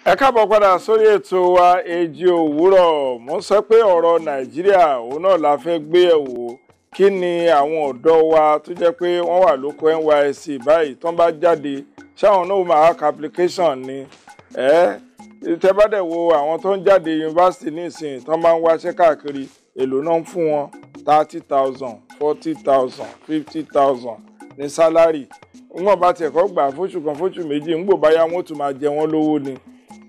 Ẹ káàbọ̀ padà sórí ètò wa Èjì Òwúrọ̀. Mo sọ pé ọ̀rọ̀ Nàìjíríà òun náà la fẹ́ gbé yẹ̀wò. Kí ni àwọn ọ̀dọ́ wa tó jẹ́ pé wọ́n wà lóko NYSC báyìí tán bá jáde ṣáwọn náà máa hack application ni. Tẹ́ bá dẹ̀ wo àwọn tó ń jáde yunifásitì nísìnyí tán bá ń wáṣẹ́ káàkiri èlò náà ń fún wọn 30,000, 40,000, 50,000 ní sálárì. Wọ́n bá tiẹ̀ kọ́ gbà fóṣù kan fóṣù méjì ń gbò báyá wọ́n tún máa jẹ wọ́n lówó ni.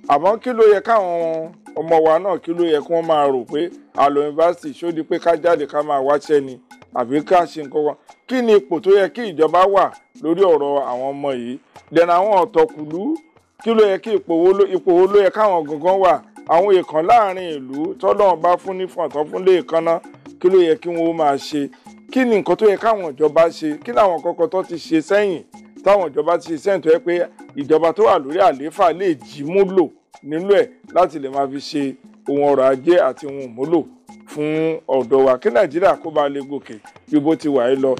Àmọ́ kí ló yẹ káwọn ọmọ wa náà kí ló yẹ kí wọ́n máa rò pé àlọ́ yunifásitì ṣó di pé ká jáde ká máa wáṣẹ́ ni àbí ká ṣe nǹkan kan. Kí ni ipò tó yẹ kí ìjọba wà lórí ọ̀rọ̀ àwọn ọmọ yìí? Dẹ̀nà àwọn ọ̀tọ̀kùlú kí ló yẹ kí ipò wo ló yẹ káwọn gangan wà? Àwọn èèkàn láàrin ìlú tọ́lọ́run bá fún ní fọ̀ntán fún lé ìkànnà kí ló yẹ kí wọ́n máa ṣe? Kí ni nǹkan tó yẹ káwọn ìjọba ṣe? Kí làwọn kọ̀ọ̀kan tó ti ṣe sẹ́yìn táwọn ìjọba ti ṣe sẹ́yìn tó yẹ pé ìjọba tó wà lórí àlééfà lè jí múlò nínú ẹ̀ láti lè máa fi ṣe ohun ọrọ̀ ajé àti ohun ìmúlò fún ọ̀dọ́ wa kí Nàìjíríà kó bá lè gòkè bí bó ti wà yìí lọ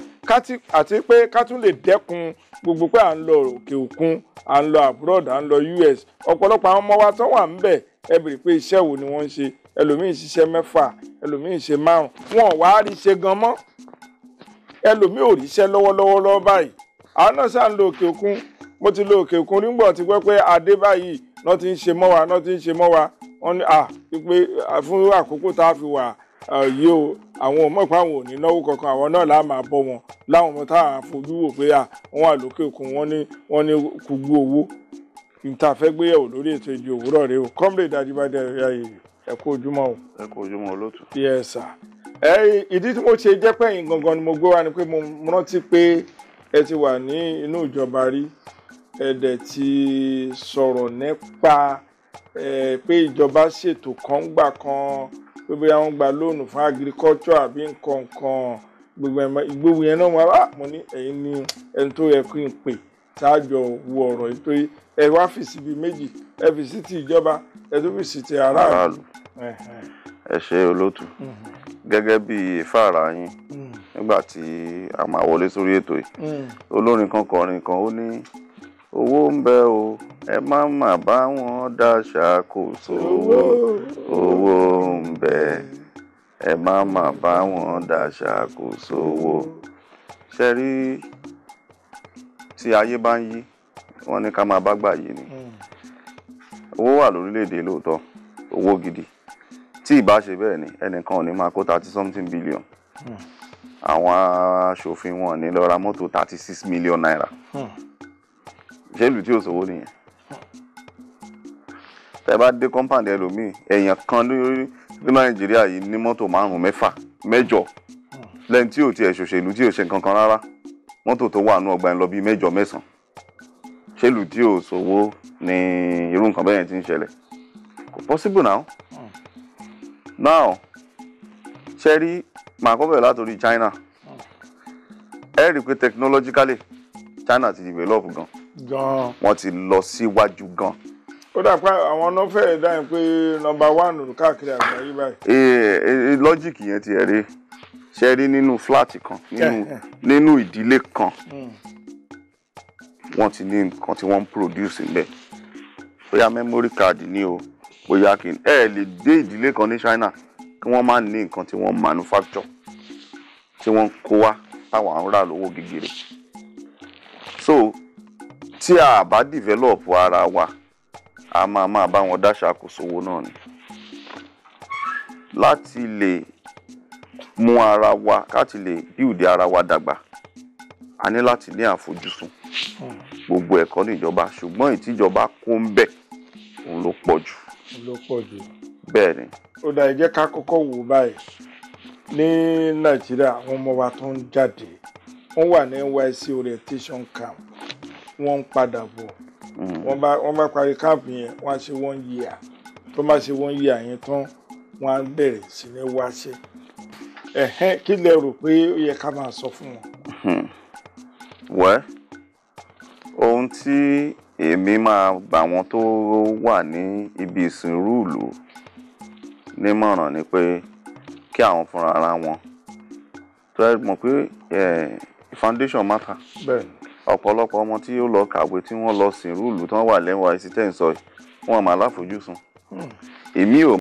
àti pé ká tún lè dẹ́kun gbogbo pé à ń lọ òkè òkun à ń lọ abroad à ń lọ US. Ọ̀pọ̀lọpọ̀ àwọn ọmọ wa tó wà ńbẹ̀ ẹ bèrè pé iṣẹ́ wo ni wọ́n ń ṣe. Ẹlòmíì ṣiṣẹ́ 6, ẹlòmíì ṣe 5. Wọn ò wá rí ṣe gan mọ́. Ẹlòmíì ò ríṣẹ́ lọ́wọ́lọ́wọ́ báyìí. Àwọn náà ṣáà ń lọ òkè òkun. Mo ti lọ òkè òkun nígbà tí gbọ́ pé adé báyìí náà ti ń ṣe mọ́ wa wọ́n ní pé fún àkókò tá a fi wà yìí o àwọn ọmọ ìpá àwọn ò ní náwó kankan àwọn náà láà máa bọ́ wọn láwọn ọmọ táwọn fojú wò pé wọ́n wà lókè òkun wọ́n ní kúgbú owó. Níta fẹ́ gbéyẹ̀wò lórí ètò Èjì Òwúrọ̀ rẹ o. Comrade Ajíbádé ẹ kú ojúmọ́ o. Ẹ kú ojúmọ́ olóòtú. Yes sir. Ìdí tí mo ṣe jẹ́ pẹ́yìn gangan ni mo gbé wá ni pé mo rántí pé ẹ ti wà ní inú ìjọba rí. Ẹ dẹ̀ ti sọ̀rọ̀ nípa pé ìjọba ṣètò kan gbà kan pé bóyá wọ́n gba lóònù fún agriculture àbí nǹkan gbogbo yẹn náà wà mo ní ẹ̀yin ní ẹni tó yẹ kí n pè tájọ wo ọ̀rọ̀ yìí pé ẹ wá fèsì bíi méjì ẹ fèsì ti ìjọba ẹ tó fèsì ti aráàlú. Ẹ ṣe olóòtú gẹ́gẹ́ bí ìfáàrà yín nígbà tí a máa wọlé sórí ètò yìí olórin kan kọrin kan ó ní owó ń bẹ o ẹ má mà bá wọn dá ṣàkóso owó ń bẹ ẹ má mà bá wọn dá ṣàkóso owó. Ṣé rí tí ayé bá ń yí wọ́n ní ká máa bá gbà yìí ni. Owó wà lórílẹ̀‐èdè lóòótọ́ owó gidi tí ìbá ṣe bẹ́ẹ̀ ni ẹnìkan ò ní máa kó 30-something billion. Àwọn aṣòfin wọn ní lọ ra mọ́tò 36 million naira. Ṣé ìlú tí ò sówó nìyẹn? Tẹ́ bá dé compound ẹlòmíì èèyàn kan lórí ní Nàìjíríà yìí ní mọ́tò 5, 6, 8 lẹ́yìn tí ò tiẹ̀ ṣòṣèlú tí ò ṣe nǹkan kan rárá mọ́tò tó wà nú ọgbà ẹ̀ lọ bí 8, 9. Ṣé ìlú tí ò sówó ni irú nǹkan bẹ́ẹ̀ ti ń ṣẹlẹ̀? Kò possible now. Ṣé rí màá kọ́ bẹ̀rẹ̀ látòrí China. Ẹ rí i pé technologically China ti develop gan. Wọ́n ti lọ síwájú gan. Ó dà pé àwọn náà fẹ́ẹ̀ dáhùn pé number 1 káàkiri àgbáyé báyìí. Lọ́jíìkì yẹn ti ẹ̀rí ṣe rí nínú flat kan nínú ìdílé kan wọ́n ti ní nǹkan tí wọ́n ń produce níbẹ̀ bóyá memory card ni o bóyá kí ẹ lè dé ìdílé kan ní China kí wọ́n má ní nǹkan tí wọ́n manufacture tí wọ́n kó wá táwọn àwọn rà lówó gègèrè. So tí a bá develop ara wa a máa bá wọn dá ṣàkóso owó náà ni. Láti lè mú ara wa láti lè build ara wa dàgbà a ní láti ní àfojúsùn gbogbo ẹ̀kọ́ níjọba ṣùgbọ́n ìtìjọba kó ń bẹ̀ òun ló pọ̀ jù. Bẹ́ẹ̀ ni. Ó dà jẹ́ ká kọ́kọ́ wò báyìí ní Nàìjíríà àwọn ọmọ wa tó ń jáde wọ́n wà ní NYSC orientation camp wọ́n ń padà bọ̀ wọ́n bá parí camp yẹn wọ́n á ṣe 1 year tó bá ṣe 1 year yẹn tán wọ́n á bẹ̀rẹ̀ sí ní wáṣẹ́. Kí lẹ rò pé ó yẹ ká máa sọ fún wọn? Wẹ́ ohun tí èmi máa gbà wọn tó wà ní ibi ìsìnrú ìlú nímọ̀ràn ni pé kí àwọn fúnra ara wọn tó ẹ mọ̀ pé foundation matter. Ọ̀pọ̀lọpọ̀ ọmọ tí ó lọ kàwé tí wọ́n lọ sìnrú ìlú tí wọ́n wà lẹ́wọ̀n àìsí tẹ̀ ń sọ wọn mà láfojúsùn èmi ò